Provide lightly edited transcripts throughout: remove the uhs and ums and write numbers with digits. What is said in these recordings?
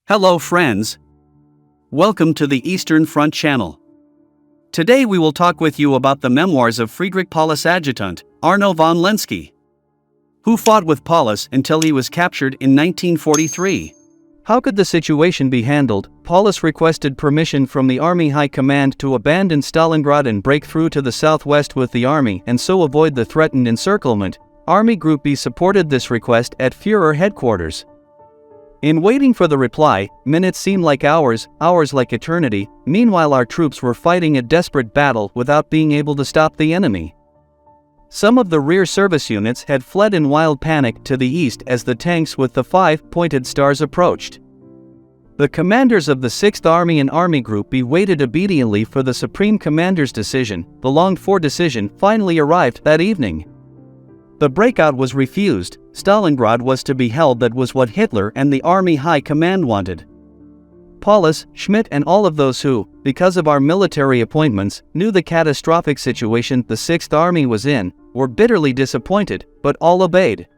Hello friends. Welcome to the Eastern Front channel. Today we will talk with you about the memoirs of Friedrich Paulus adjutant, Arno von Lenski, who fought with Paulus until he was captured in 1943. How could the situation be handled? Paulus requested permission from the Army High Command to abandon Stalingrad and break through to the southwest with the army and so avoid the threatened encirclement. Army Group B supported this request at Führer headquarters. In waiting for the reply, minutes seemed like hours, hours like eternity. Meanwhile, our troops were fighting a desperate battle without being able to stop the enemy. Some of the rear service units had fled in wild panic to the east as the tanks with the 5 pointed stars approached. The commanders of the 6th Army and Army Group B waited obediently for the Supreme Commander's decision. The longed-for decision finally arrived that evening. The breakout was refused. Stalingrad was to be held. That was what Hitler and the Army High Command wanted. Paulus, Schmidt and all of those who, because of our military appointments, knew the catastrophic situation the 6th Army was in, were bitterly disappointed, but all obeyed.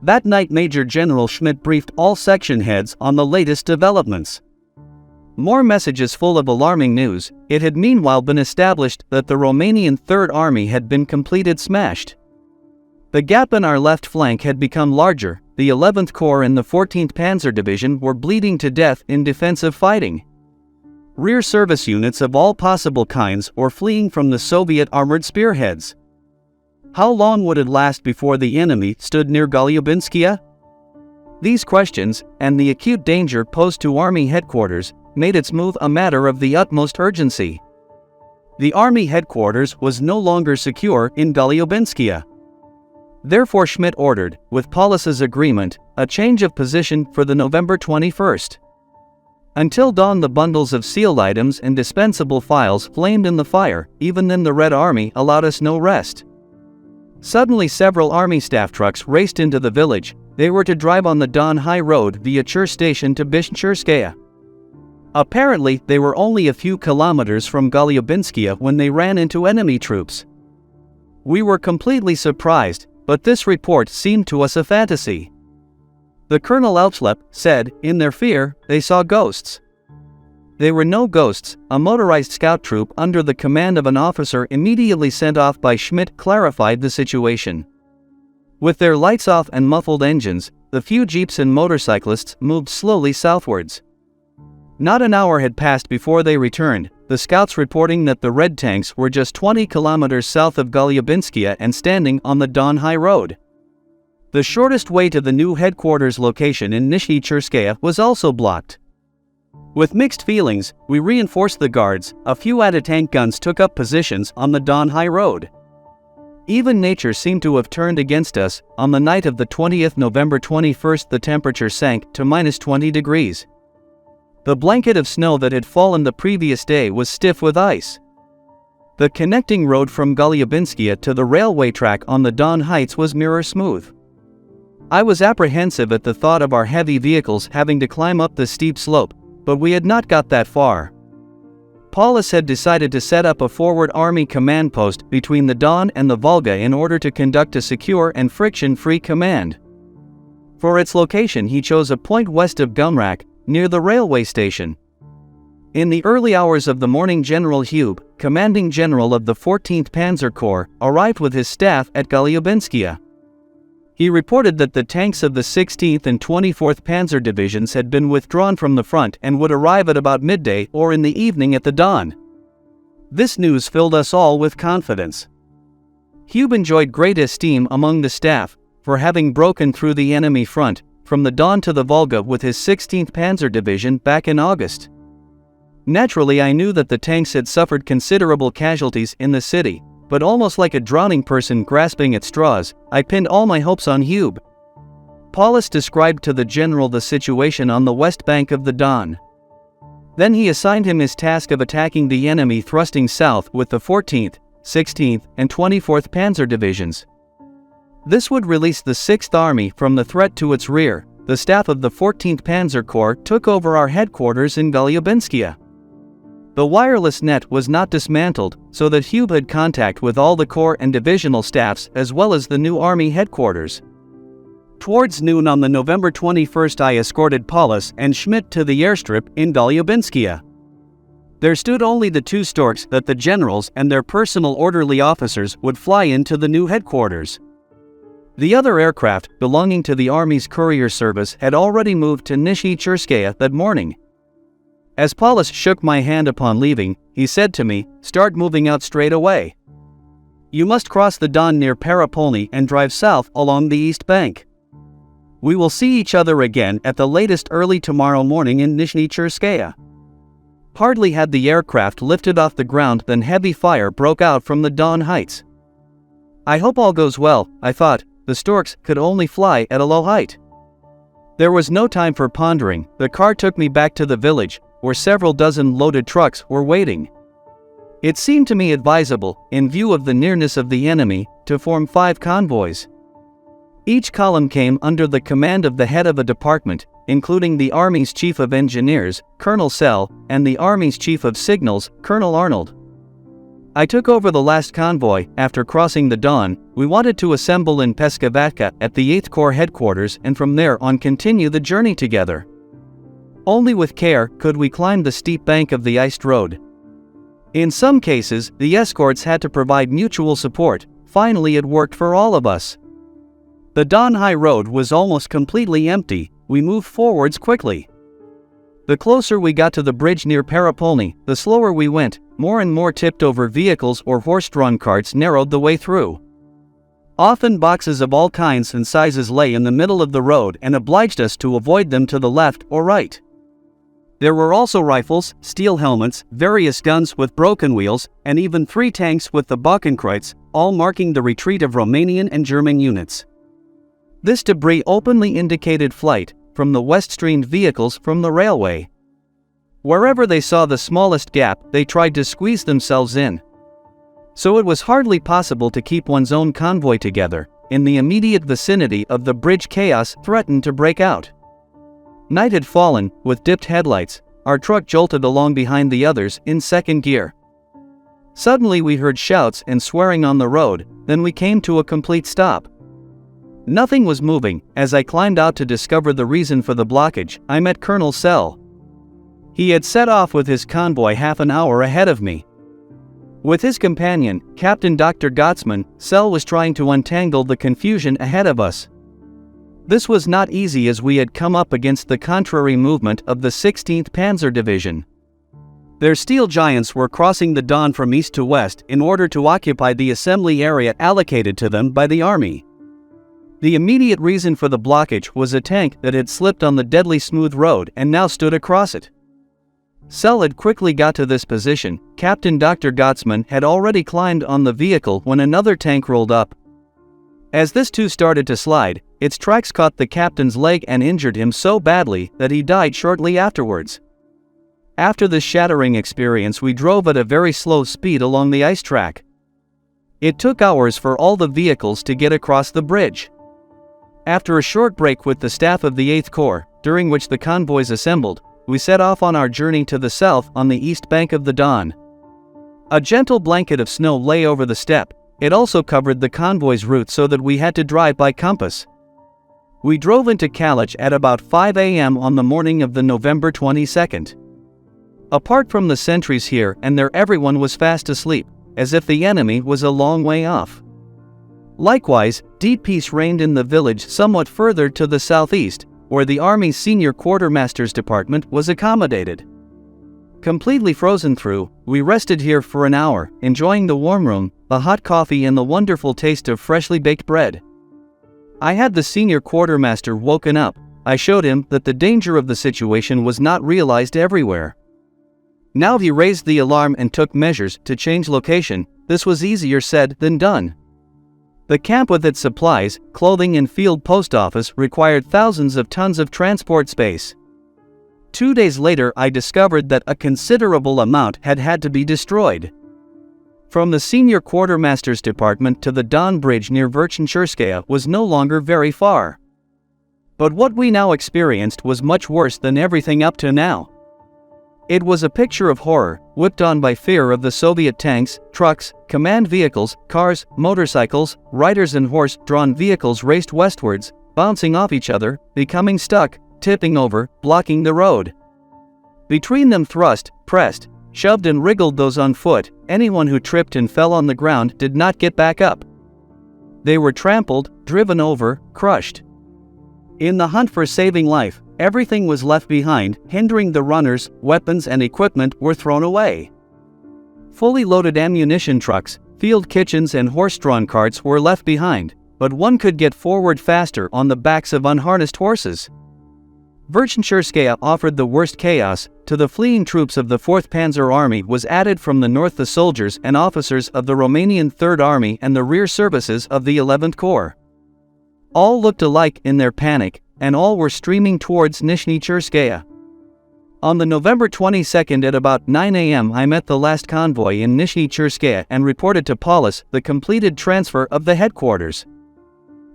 That night Major General Schmidt briefed all section heads on the latest developments. More messages full of alarming news. It had meanwhile been established that the Romanian 3rd Army had been completed smashed. The gap in our left flank had become larger. The 11th Corps and the 14th Panzer Division were bleeding to death in defensive fighting. Rear service units of all possible kinds were fleeing from the Soviet armored spearheads. How long would it last before the enemy stood near Golubinskia? These questions, and the acute danger posed to Army headquarters, made its move a matter of the utmost urgency. The Army headquarters was no longer secure in Golubinskia. Therefore Schmidt ordered, with Paulus's agreement, a change of position for the November 21st. Until dawn the bundles of sealed items and dispensable files flamed in the fire. Even then the Red Army allowed us no rest. Suddenly several army staff trucks raced into the village. They were to drive on the Don High Road via Chir station to Nishni-Chirskaya. Apparently they were only a few kilometers from Golubinskia when they ran into enemy troops. We were completely surprised, but this report seemed to us a fantasy. The Colonel Elfslep said, in their fear, they saw ghosts. They were no ghosts. A motorized scout troop under the command of an officer immediately sent off by Schmidt clarified the situation. With their lights off and muffled engines, the few jeeps and motorcyclists moved slowly southwards. Not an hour had passed before they returned, the scouts reporting that the red tanks were just 20 kilometers south of Golubinskia and standing on the Don High Road. The shortest way to the new headquarters location in Nishni-Chirskaya was also blocked. With mixed feelings, we reinforced the guards. A few anti-tank guns took up positions on the Don High Road. Even nature seemed to have turned against us. On the night of the 20th November 21st the temperature sank to -20 degrees. The blanket of snow that had fallen the previous day was stiff with ice. The connecting road from Golubinskia to the railway track on the Don Heights was mirror smooth. I was apprehensive at the thought of our heavy vehicles having to climb up the steep slope, but we had not got that far. Paulus had decided to set up a forward army command post between the Don and the Volga in order to conduct a secure and friction-free command. For its location he chose a point west of Gumrak, near the railway station. In the early hours of the morning General Hube, commanding general of the 14th Panzer Corps, arrived with his staff at Golubinskia. He reported that the tanks of the 16th and 24th Panzer Divisions had been withdrawn from the front and would arrive at about midday or in the evening at the Don. This news filled us all with confidence. Hube enjoyed great esteem among the staff for having broken through the enemy front from the Don to the Volga with his 16th Panzer Division back in August. Naturally I knew that the tanks had suffered considerable casualties in the city, but almost like a drowning person grasping at straws, I pinned all my hopes on Hube. Paulus described to the general the situation on the west bank of the Don. Then he assigned him his task of attacking the enemy thrusting south with the 14th, 16th, and 24th Panzer Divisions. This would release the 6th Army from the threat to its rear. The staff of the 14th Panzer Corps took over our headquarters in Golubinskia. The wireless net was not dismantled, so that Hube had contact with all the corps and divisional staffs as well as the new army headquarters. Towards noon on the November 21st, I escorted Paulus and Schmidt to the airstrip in Golubinskia. There stood only the two storks that the generals and their personal orderly officers would fly into the new headquarters. The other aircraft, belonging to the Army's courier service, had already moved to Nishni-Chirskaya that morning. As Paulus shook my hand upon leaving, he said to me, "Start moving out straight away. You must cross the Don near Perepolny and drive south along the east bank. We will see each other again at the latest early tomorrow morning in Nishni-Chirskaya." Hardly had the aircraft lifted off the ground than heavy fire broke out from the Don heights. I hope all goes well, I thought. The storks could only fly at a low height. There was no time for pondering. The car took me back to the village, where several dozen loaded trucks were waiting. It seemed to me advisable, in view of the nearness of the enemy, to form 5 convoys. Each column came under the command of the head of a department, including the Army's Chief of Engineers, Colonel Sell, and the Army's Chief of Signals, Colonel Arnold. I took over the last convoy. After crossing the Don, we wanted to assemble in Peskavatka at the 8th Corps headquarters and from there on continue the journey together. Only with care could we climb the steep bank of the iced road. In some cases, the escorts had to provide mutual support. Finally, it worked for all of us. The Don High Road was almost completely empty. We moved forwards quickly. The closer we got to the bridge near Perepolny, the slower we went. More and more tipped-over vehicles or horse-drawn carts narrowed the way through. Often boxes of all kinds and sizes lay in the middle of the road and obliged us to avoid them to the left or right. There were also rifles, steel helmets, various guns with broken wheels, and even 3 tanks with the Balkenkreuz, all marking the retreat of Romanian and German units. This debris openly indicated flight from the west-streamed vehicles from the railway. Wherever they saw the smallest gap, they tried to squeeze themselves in. So it was hardly possible to keep one's own convoy together. In the immediate vicinity of the bridge, chaos threatened to break out. Night had fallen. With dipped headlights, our truck jolted along behind the others in second gear. Suddenly we heard shouts and swearing on the road, then we came to a complete stop. Nothing was moving. As I climbed out to discover the reason for the blockage, I met Colonel Sell. He had set off with his convoy half an hour ahead of me. With his companion, Captain Dr. Gottsman, Sell was trying to untangle the confusion ahead of us. This was not easy as we had come up against the contrary movement of the 16th Panzer Division. Their steel giants were crossing the Don from east to west in order to occupy the assembly area allocated to them by the Army. The immediate reason for the blockage was a tank that had slipped on the deadly smooth road and now stood across it. Sell had quickly got to this position. Captain Dr. Gottsman had already climbed on the vehicle when another tank rolled up. As this too started to slide, its tracks caught the captain's leg and injured him so badly that he died shortly afterwards. After this shattering experience, we drove at a very slow speed along the ice track. It took hours for all the vehicles to get across the bridge. After a short break with the staff of the 8th Corps, during which the convoys assembled, we set off on our journey to the south on the east bank of the Don. A gentle blanket of snow lay over the steppe. It also covered the convoy's route so that we had to drive by compass. We drove into Kalach at about 5 a.m. on the morning of the November 22nd. Apart from the sentries here and there, everyone was fast asleep, as if the enemy was a long way off. Likewise, deep peace reigned in the village somewhat further to the southeast, where the Army's senior quartermaster's department was accommodated. Completely frozen through, we rested here for an hour, enjoying the warm room, the hot coffee and the wonderful taste of freshly baked bread. I had the senior quartermaster woken up. I showed him that the danger of the situation was not realized everywhere. Now he raised the alarm and took measures to change location. This was easier said than done. The camp with its supplies, clothing and field post office required thousands of tons of transport space. 2 days later, I discovered that a considerable amount had to be destroyed. From the senior quartermaster's department to the Don Bridge near Nishni-Chirskaya was no longer very far. But what we now experienced was much worse than everything up to now. It was a picture of horror, whipped on by fear of the Soviet tanks, trucks, command vehicles, cars, motorcycles, riders and horse-drawn vehicles raced westwards, bouncing off each other, becoming stuck, tipping over, blocking the road. Between them thrust, pressed, shoved and wriggled those on foot. Anyone who tripped and fell on the ground did not get back up. They were trampled, driven over, crushed. In the hunt for saving life, everything was left behind, hindering the runners. Weapons and equipment were thrown away. Fully loaded ammunition trucks, field kitchens and horse-drawn carts were left behind, but one could get forward faster on the backs of unharnessed horses. Nishni-Chirskaya offered the worst chaos. To the fleeing troops of the 4th Panzer Army was added from the north the soldiers and officers of the Romanian 3rd Army and the rear services of the 11th Corps. All looked alike in their panic, and all were streaming towards Nishni-Chirskaya. On the November 22nd at about 9 a.m. I met the last convoy in Nishni-Chirskaya and reported to Paulus the completed transfer of the headquarters.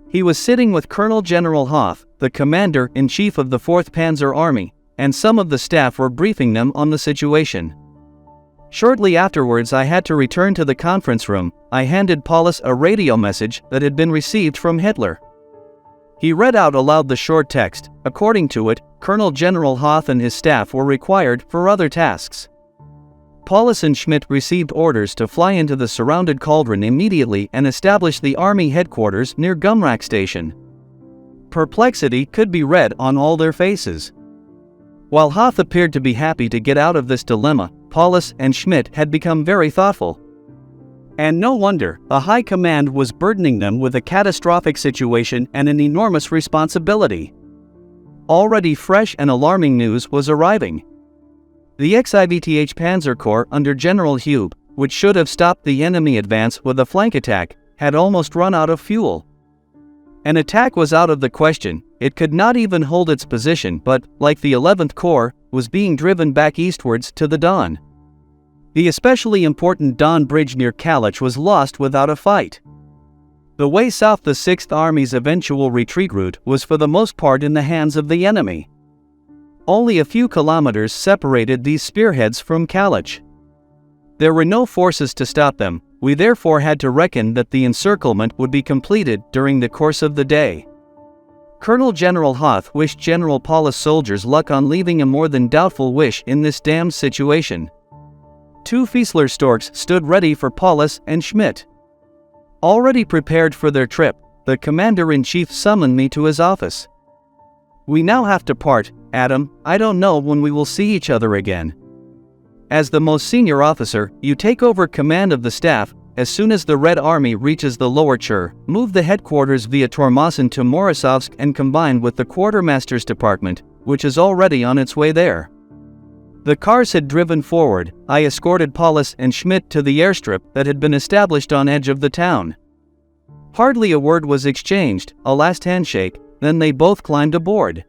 He was sitting with Colonel General Hube, the commander-in-chief of the 4th Panzer Army, and some of the staff were briefing them on the situation. Shortly afterwards I had to return to the conference room. I handed Paulus a radio message that had been received from Hitler. He read out aloud the short text. According to it, Colonel General Hube and his staff were required for other tasks. Paulus and Schmidt received orders to fly into the surrounded cauldron immediately and establish the army headquarters near Gumrak Station. Perplexity could be read on all their faces. While Hube appeared to be happy to get out of this dilemma, Paulus and Schmidt had become very thoughtful. And no wonder, a high command was burdening them with a catastrophic situation and an enormous responsibility. Already fresh and alarming news was arriving. The XIVTH Panzer Corps under General Hube, which should have stopped the enemy advance with a flank attack, had almost run out of fuel. An attack was out of the question. It could not even hold its position but, like the 11th Corps, was being driven back eastwards to the Don. The especially important Don Bridge near Kalisz was lost without a fight. The way south, the 6th Army's eventual retreat route, was for the most part in the hands of the enemy. Only a few kilometers separated these spearheads from Kalisz. There were no forces to stop them. We therefore had to reckon that the encirclement would be completed during the course of the day. Colonel General Hube wished General Paulus soldiers luck on leaving a more than doubtful wish in this damned situation. 2 Fiesler storks stood ready for Paulus and Schmidt. Already prepared for their trip, the commander-in-chief summoned me to his office. "We now have to part, Adam. I don't know when we will see each other again. As the most senior officer, you take over command of the staff. As soon as the Red Army reaches the Lower Chur, move the headquarters via Tormosin to Morisovsk and combine with the Quartermaster's Department, which is already on its way there." The cars had driven forward. I escorted Paulus and Schmidt to the airstrip that had been established on edge of the town. Hardly a word was exchanged, a last handshake, then they both climbed aboard.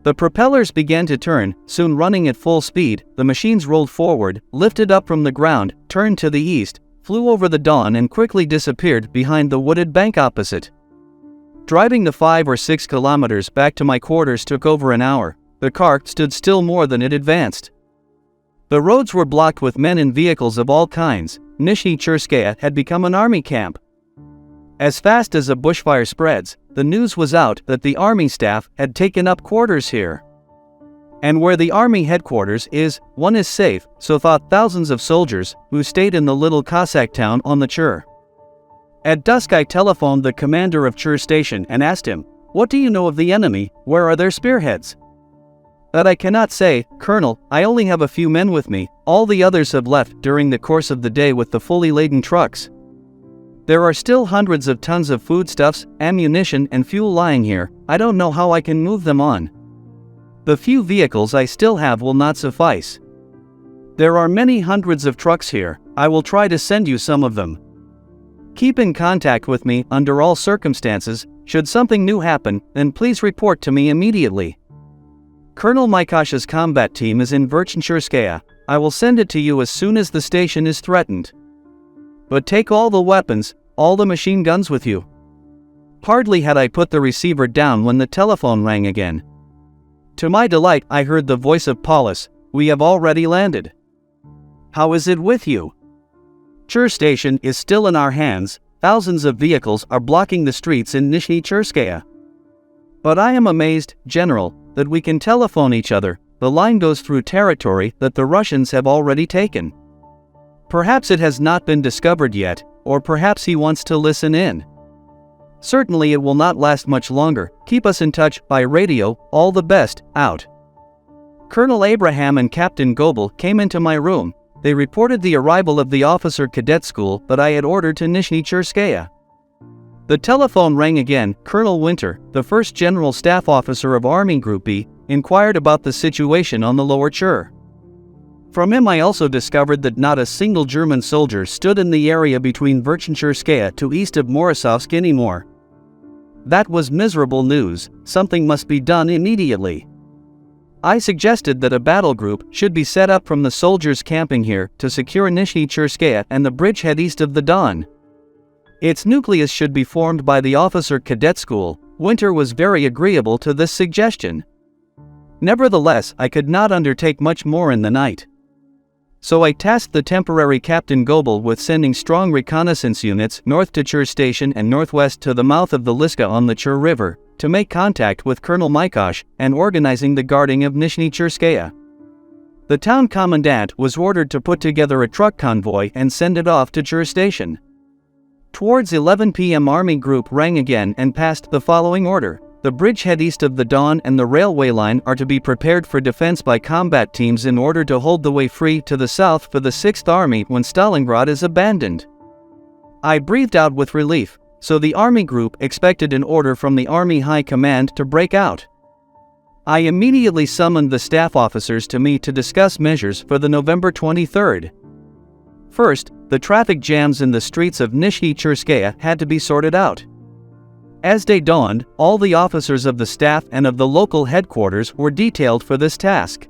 The propellers began to turn, soon running at full speed. The machines rolled forward, lifted up from the ground, turned to the east, flew over the Don and quickly disappeared behind the wooded bank opposite. Driving the 5 or 6 kilometers back to my quarters took over an hour. The car stood still more than it advanced. The roads were blocked with men and vehicles of all kinds. Nishni-Chirskaya had become an army camp. As fast as a bushfire spreads, the news was out that the army staff had taken up quarters here. And where the army headquarters is, one is safe, so thought thousands of soldiers who stayed in the little Cossack town on the Chur. At dusk I telephoned the commander of Chur station and asked him, "What do you know of the enemy? Where are their spearheads?" "That I cannot say, Colonel. I only have a few men with me. All the others have left during the course of the day with the fully laden trucks. There are still hundreds of tons of foodstuffs, ammunition and fuel lying here. I don't know how I can move them on. The few vehicles I still have will not suffice. There are many hundreds of trucks here. I will try to send you some of them. Keep in contact with me under all circumstances. Should something new happen, then please report to me immediately. Colonel Mikash's combat team is in Nishni-Chirskaya. I will send it to you as soon as the station is threatened. But take all the weapons, all the machine guns with you." Hardly had I put the receiver down when the telephone rang again. To my delight, I heard the voice of Paulus. "We have already landed. How is it with you? Chur station is still in our hands. Thousands of vehicles are blocking the streets in Nishni-Chirskaya. But I am amazed, General, that we can telephone each other. The line goes through territory that the Russians have already taken. Perhaps it has not been discovered yet, or perhaps he wants to listen in. Certainly it will not last much longer. Keep us in touch by radio. All the best. Out." Colonel Abraham and Captain Goebel came into my room. They reported the arrival of the officer cadet school that I had ordered to Nishni-Chirskaya. The telephone rang again. Colonel Winter, the first General Staff Officer of Army Group B, inquired about the situation on the Lower Chur. From him I also discovered that not a single German soldier stood in the area between Nishni-Chirskaya to east of Morisovsk anymore. That was miserable news. Something must be done immediately. I suggested that a battle group should be set up from the soldiers camping here to secure Nishni-Chirskaya and the bridgehead east of the Don. Its nucleus should be formed by the officer cadet school. Winter was very agreeable to this suggestion. Nevertheless, I could not undertake much more in the night. So I tasked the temporary Captain Goebel with sending strong reconnaissance units north to Chur Station and northwest to the mouth of the Liska on the Chur River, to make contact with Colonel Mikosh and organizing the guarding of Nishni-Chirskaya. The town commandant was ordered to put together a truck convoy and send it off to Chur Station. Towards 11 p.m. Army Group rang again and passed the following order. The bridgehead east of the Don and the railway line are to be prepared for defense by combat teams in order to hold the way free to the south for the 6th Army when Stalingrad is abandoned. I breathed out with relief, so the Army Group expected an order from the Army High Command to break out. I immediately summoned the staff officers to me to discuss measures for the November 23rd. First, the traffic jams in the streets of Nishni-Chirskaya had to be sorted out. As day dawned, all the officers of the staff and of the local headquarters were detailed for this task.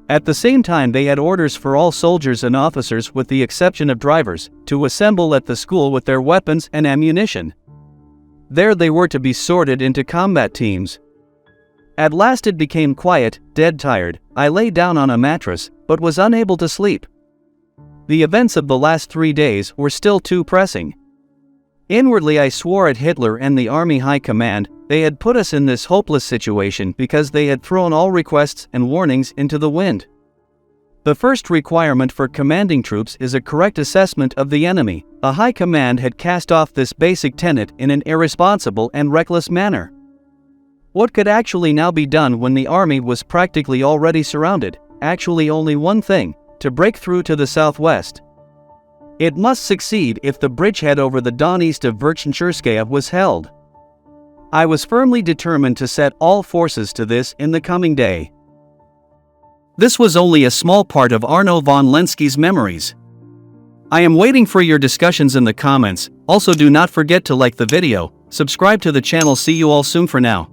At the same time they had orders for all soldiers and officers with the exception of drivers, to assemble at the school with their weapons and ammunition. There they were to be sorted into combat teams. At last it became quiet, dead tired. I lay down on a mattress, but was unable to sleep. The events of the last 3 days were still too pressing. Inwardly I swore at Hitler and the Army High Command. They had put us in this hopeless situation because they had thrown all requests and warnings into the wind. The first requirement for commanding troops is a correct assessment of the enemy. The High Command had cast off this basic tenet in an irresponsible and reckless manner. What could actually now be done when the army was practically already surrounded? Actually only one thing: to break through to the southwest. It must succeed if the bridgehead over the Don east of Nishni-Chirskaya was held. I was firmly determined to set all forces to this in the coming day. This was only a small part of Arno von Lenski's memories. I am waiting for your discussions in the comments. Also do not forget to like the video, subscribe to the channel. See you all soon for now.